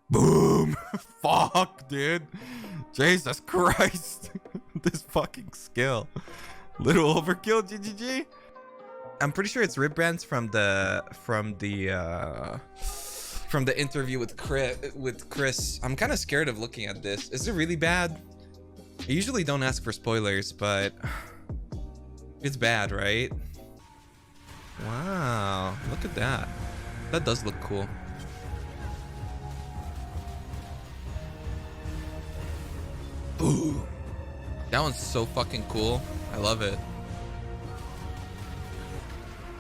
Boom. Fuck, dude. Jesus Christ. This fucking skill. Little overkill, GGG. I'm pretty sure it's rib brands from the interview with Chris. I'm kind of scared of looking at this. Is it really bad? I usually don't ask for spoilers, but it's bad, right? Wow, look at that. That does look cool. Ooh, that one's so fucking cool. I love it.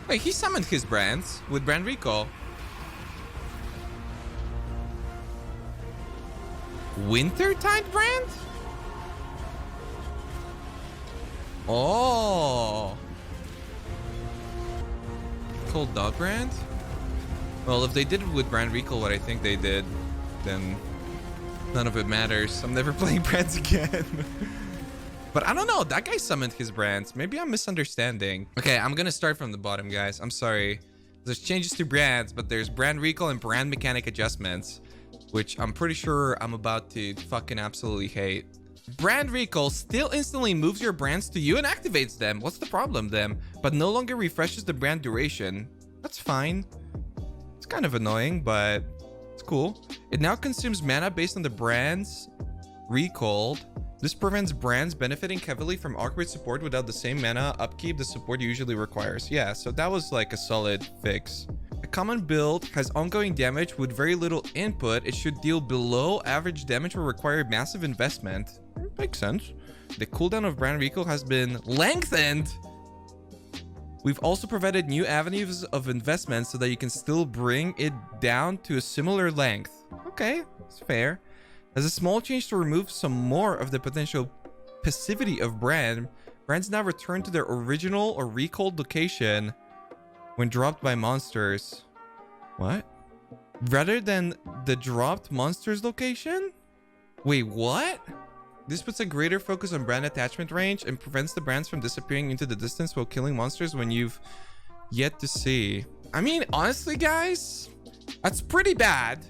Wait, he summoned his brands with brand recall. Wintertide brand? Oh. Cold dog brand? Well, if they did it with brand recall what I think they did, then none of it matters. I'm never playing brands again. But I don't know. That guy summoned his brands. Maybe I'm misunderstanding. Okay, I'm gonna start from the bottom, guys. I'm sorry. There's changes to brands, but there's brand recall and brand mechanic adjustments, which I'm pretty sure I'm about to fucking absolutely hate. Brand recall still instantly moves your brands to you and activates them. What's the problem then? But no longer refreshes the brand duration. That's fine. It's kind of annoying, but it's cool. It now consumes mana based on the brands recalled. This prevents brands benefiting heavily from awkward support without the same mana upkeep the support usually requires. Yeah, so that was like a solid fix. A common build has ongoing damage with very little input. It should deal below average damage or require massive investment. Makes sense. The cooldown of brand recall has been lengthened. We've also provided new avenues of investment so that you can still bring it down to a similar length. Okay, it's fair. As a small change to remove some more of the potential passivity of brands now return to their original or recalled location when dropped by monsters. What? Rather than the dropped monsters location? Wait, what? This puts a greater focus on brand attachment range and prevents the brands from disappearing into the distance while killing monsters when you've yet to see. I mean, honestly, guys, that's pretty bad.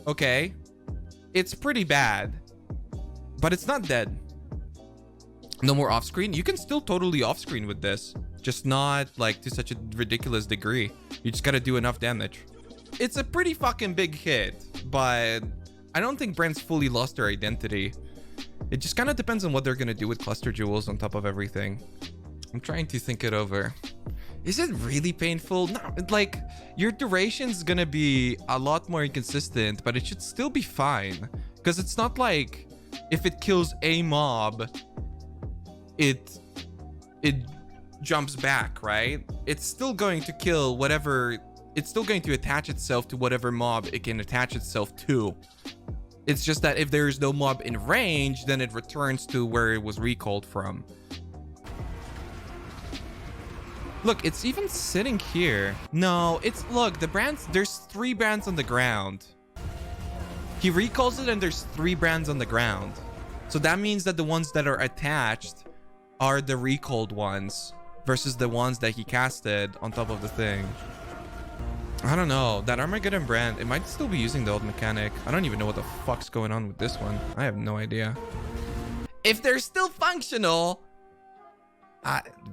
Okay. It's pretty bad, but it's not dead. No more off screen. You can still totally off screen with this, just not like to such a ridiculous degree. You just gotta do enough damage. It's a pretty fucking big hit, but I don't think brands fully lost their identity. It just kind of depends on what they're gonna do with cluster jewels on top of everything. I'm trying to think it over. Is it really painful? No, like your duration's gonna be a lot more inconsistent, but it should still be fine. Because it's not like if it kills a mob, it jumps back, right? It's still going to kill whatever, it's still going to attach itself to whatever mob it can attach itself to. It's just that if there is no mob in range, then it returns to where it was recalled from. Look, it's even sitting here. No, it's, look, the brands, there's 3 brands on the ground. He recalls it and there's 3 brands on the ground. So that means that the ones that are attached are the recalled ones versus the ones that he casted on top of the thing. I don't know. That Armageddon brand, it might still be using the old mechanic. I don't even know what the fuck's going on with this one. I have no idea. If they're still functional,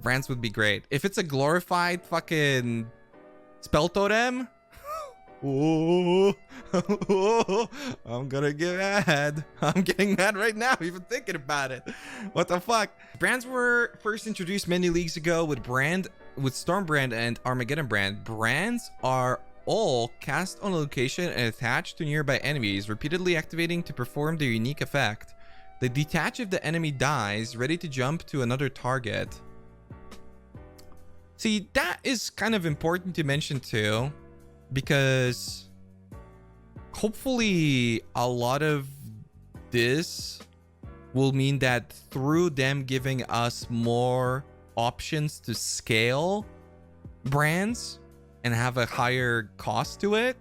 brands would be great. If it's a glorified fucking spell totem, oh, I'm gonna get mad. I'm getting mad right now, even thinking about it. What the fuck? Brands were first introduced many leagues ago with Storm brand and Armageddon brand. Brands are all cast on a location and attached to nearby enemies, repeatedly activating to perform their unique effect. They detach if the enemy dies, ready to jump to another target. See, that is kind of important to mention too, because hopefully a lot of this will mean that through them giving us more options to scale brands and have a higher cost to it,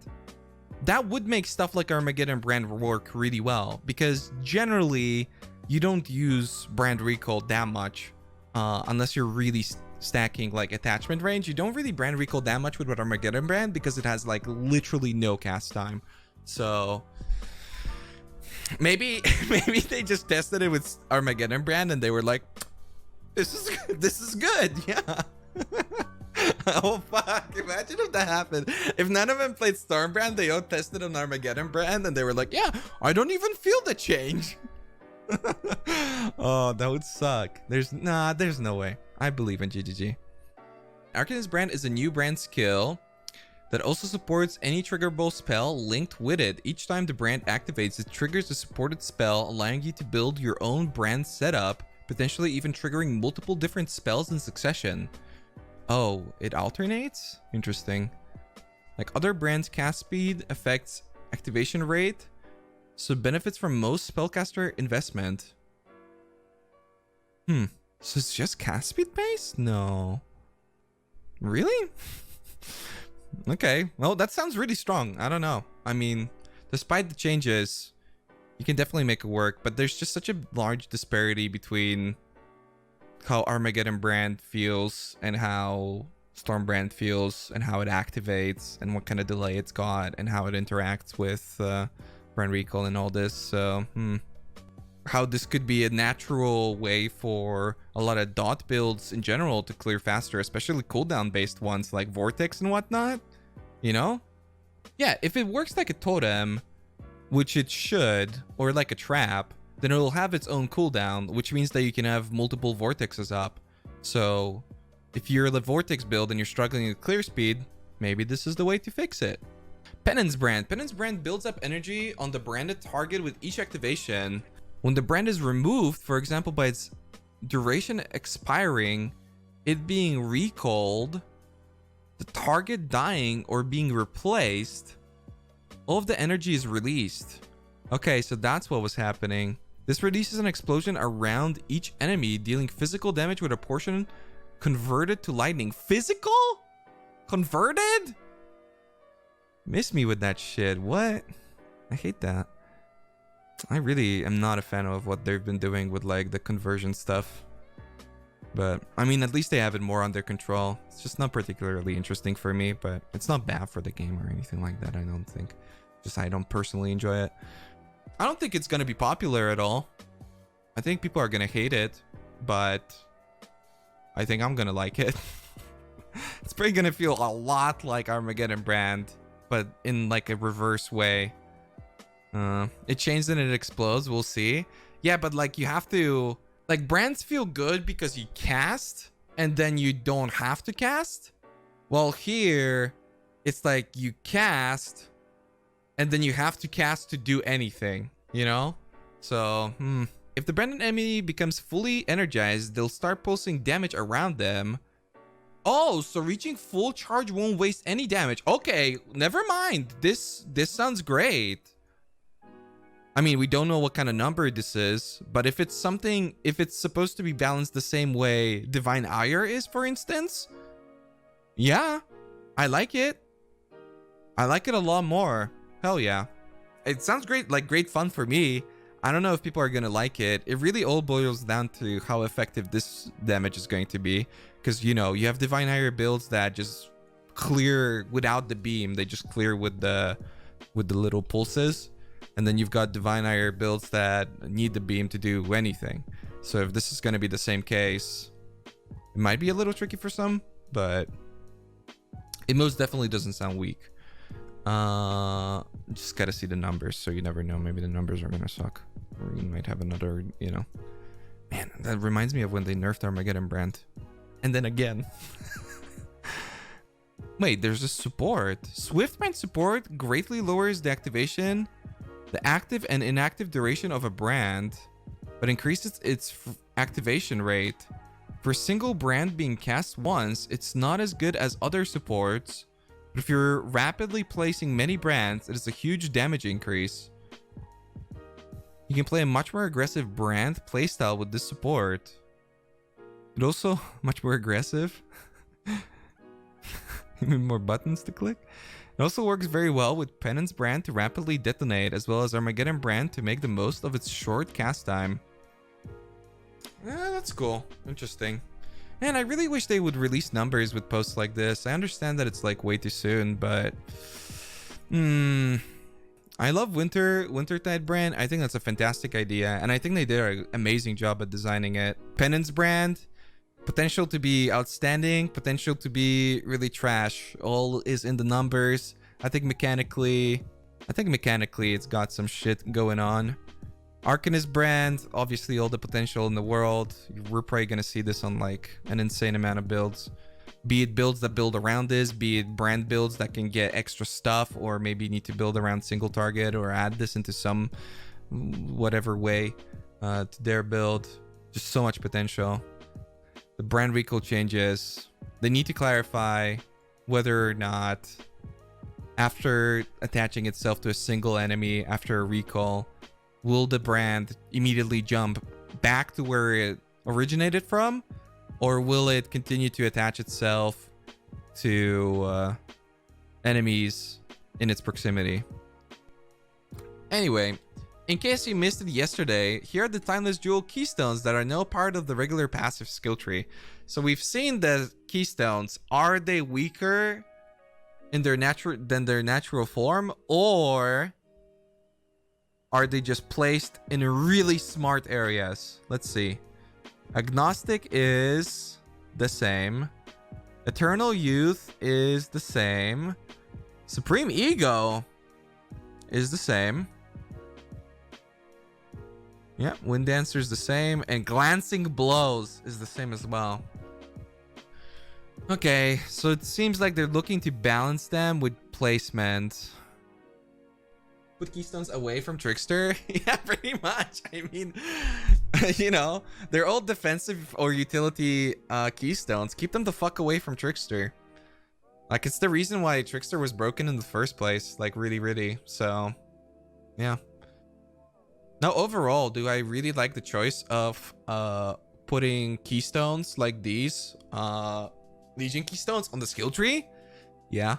that would make stuff like Armageddon brand work really well, because generally you don't use brand recall that much unless you're really stacking like attachment range. You don't really brand recall that much with Armageddon brand because it has like literally no cast time. So Maybe they just tested it with Armageddon brand and they were like, this is good. Yeah. Oh fuck, imagine if that happened. If none of them played Storm brand, they all tested on Armageddon brand and they were like, yeah, I don't even feel the change. Oh, that would suck. There's no way. I believe in GGG. Arcanist brand is a new brand skill that also supports any triggerable spell linked with it. Each time the brand activates, it triggers a supported spell, allowing you to build your own brand setup, potentially even triggering multiple different spells in succession. Oh, it alternates? Interesting. Like other brands, cast speed affects activation rate, so benefits from most spellcaster investment. So it's just cast speed based? No. Really? Okay, well, that sounds really strong. I don't know. I mean, despite the changes, you can definitely make it work, but there's just such a large disparity between how Armageddon brand feels and how Storm brand feels and how it activates and what kind of delay it's got and how it interacts with brand recall and all this. So, how this could be a natural way for a lot of dot builds in general to clear faster, especially cooldown based ones like Vortex and whatnot, you know? Yeah, if it works like a totem, which it should, or like a trap, then it'll have its own cooldown, which means that you can have multiple vortexes up. So if you're the Vortex build and you're struggling with clear speed, maybe this is the way to fix it. Penance brand. Penance brand builds up energy on the branded target with each activation. When the brand is removed, for example, by its duration expiring, it being recalled, the target dying, or being replaced, all of the energy is released. Okay, so that's what was happening. This releases an explosion around each enemy, dealing physical damage with a portion converted to lightning. Physical? Converted? Miss me with that shit. What? I hate that. I really am not a fan of what they've been doing with like the conversion stuff. But I mean, at least they have it more under control. It's just not particularly interesting for me, but it's not bad for the game or anything like that, I don't think. Just I don't personally enjoy it. I don't think it's going to be popular at all. I think people are going to hate it, but I think I'm going to like it. It's probably going to feel a lot like Armageddon brand, but in like a reverse way. It changed and it explodes. We'll see. Yeah, but like you have to, like brands feel good because you cast and then you don't have to cast. Well, here it's like you cast and then you have to cast to do anything, you know? So, if the branded enemy becomes fully energized, they'll start pulsing damage around them. Oh, so reaching full charge won't waste any damage. Okay, never mind. This sounds great. I mean, we don't know what kind of number this is, but if it's something, if it's supposed to be balanced the same way Divine Ire is, for instance, yeah, I like it. I like it a lot more. Hell yeah. It sounds great, like great fun for me. I don't know if people are going to like it. It really all boils down to how effective this damage is going to be. Because, you know, you have Divine Ire builds that just clear without the beam. They just clear with the little pulses. And then you've got Divine Ire builds that need the beam to do anything. So if this is going to be the same case, it might be a little tricky for some, but it most definitely doesn't sound weak. Just got to see the numbers, so you never know. Maybe the numbers are going to suck. Or you might have another, you know. Man, that reminds me of when they nerfed Armageddon brand. And then again. Wait, there's a support. Swift brand support greatly lowers the activation, the active and inactive duration of a brand, but increases its activation rate. For a single brand being cast once, it's not as good as other supports, but if you're rapidly placing many brands, it is a huge damage increase. You can play a much more aggressive brand playstyle with this support. It also much more aggressive. More buttons to click. It also works very well with Penance brand to rapidly detonate, as well as Armageddon brand to make the most of its short cast time. Yeah, that's cool. Interesting. Man, I really wish they would release numbers with posts like this. I understand that it's like way too soon, but I I love Wintertide brand. I think that's a fantastic idea, and I think they did an amazing job at designing it. Penance brand, potential to be outstanding, potential to be really trash. All is in the numbers. I think mechanically it's got some shit going on. Arcanist brand, obviously all the potential in the world. We're probably gonna see this on like an insane amount of builds. Be it builds that build around this, be it brand builds that can get extra stuff, or maybe need to build around single target or add this into some whatever way to their build. Just so much potential. The brand recall changes. They need to clarify whether or not after attaching itself to a single enemy after a recall, will the brand immediately jump back to where it originated from? Or will it continue to attach itself to enemies in its proximity? Anyway, in case you missed it yesterday, here are the Timeless Jewel Keystones that are now part of the regular passive skill tree. So we've seen the Keystones. Are they weaker in their natural form, or are they just placed in really smart areas? Let's see. Agnostic is the same. Eternal Youth is the same. Supreme Ego is the same. Yeah, Wind Dancer is the same. And Glancing Blows is the same as well. Okay, so it seems like they're looking to balance them with placement. Put Keystones away from Trickster? Yeah, pretty much. I mean, you know, they're all defensive or utility Keystones. Keep them the fuck away from Trickster. Like, it's the reason why Trickster was broken in the first place. Like, really. So, yeah. Now, overall, do I really like the choice of putting Keystones like these? Legion Keystones on the skill tree? Yeah.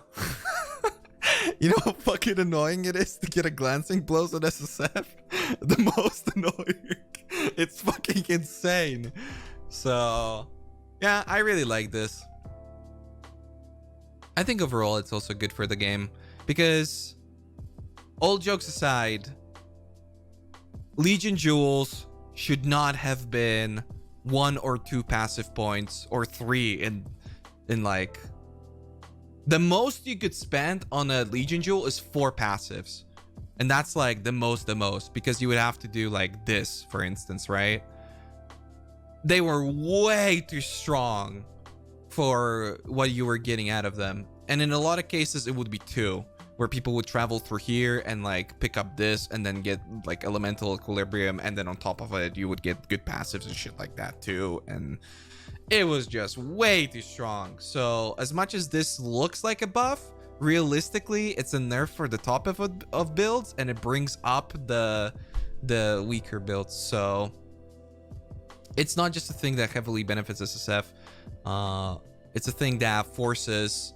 You know how fucking annoying it is to get a Glancing Blows on SSF? The most annoying. It's fucking insane. So, yeah, I really like this. I think overall it's also good for the game. Because, all jokes aside, Legion Jewels should not have been 1 or 2 passive points, or 3 in like... The most you could spend on a Legion Jewel is 4 passives. And that's like the most, because you would have to do like this, for instance, right? They were way too strong for what you were getting out of them. And in a lot of cases, it would be 2, where people would travel through here and like pick up this and then get like elemental equilibrium. And then on top of it, you would get good passives and shit like that too. And it was just way too strong. So as much as this looks like a buff, realistically, it's a nerf for the top of builds, and it brings up the weaker builds. So it's not just a thing that heavily benefits SSF. It's a thing that forces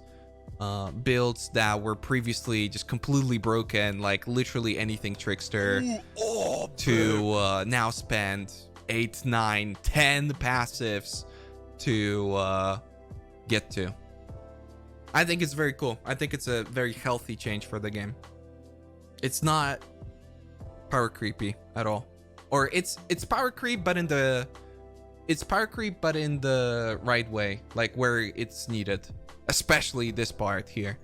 builds that were previously just completely broken, like literally anything Trickster, to now spend 8, 9, 10 passives to get to. I think it's very cool. I think it's a very healthy change for the game. It's not power creepy at all, or it's power creep, but in the right way, like where it's needed, especially this part here.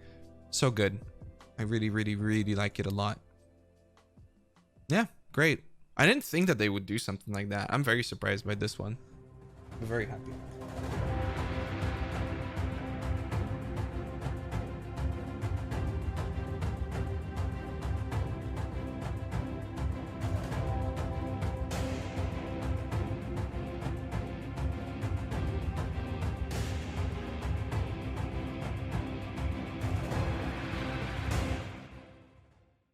So good. I really like it a lot. Yeah, great. I didn't think that they would do something like that. I'm very surprised by this one. I'm very happy.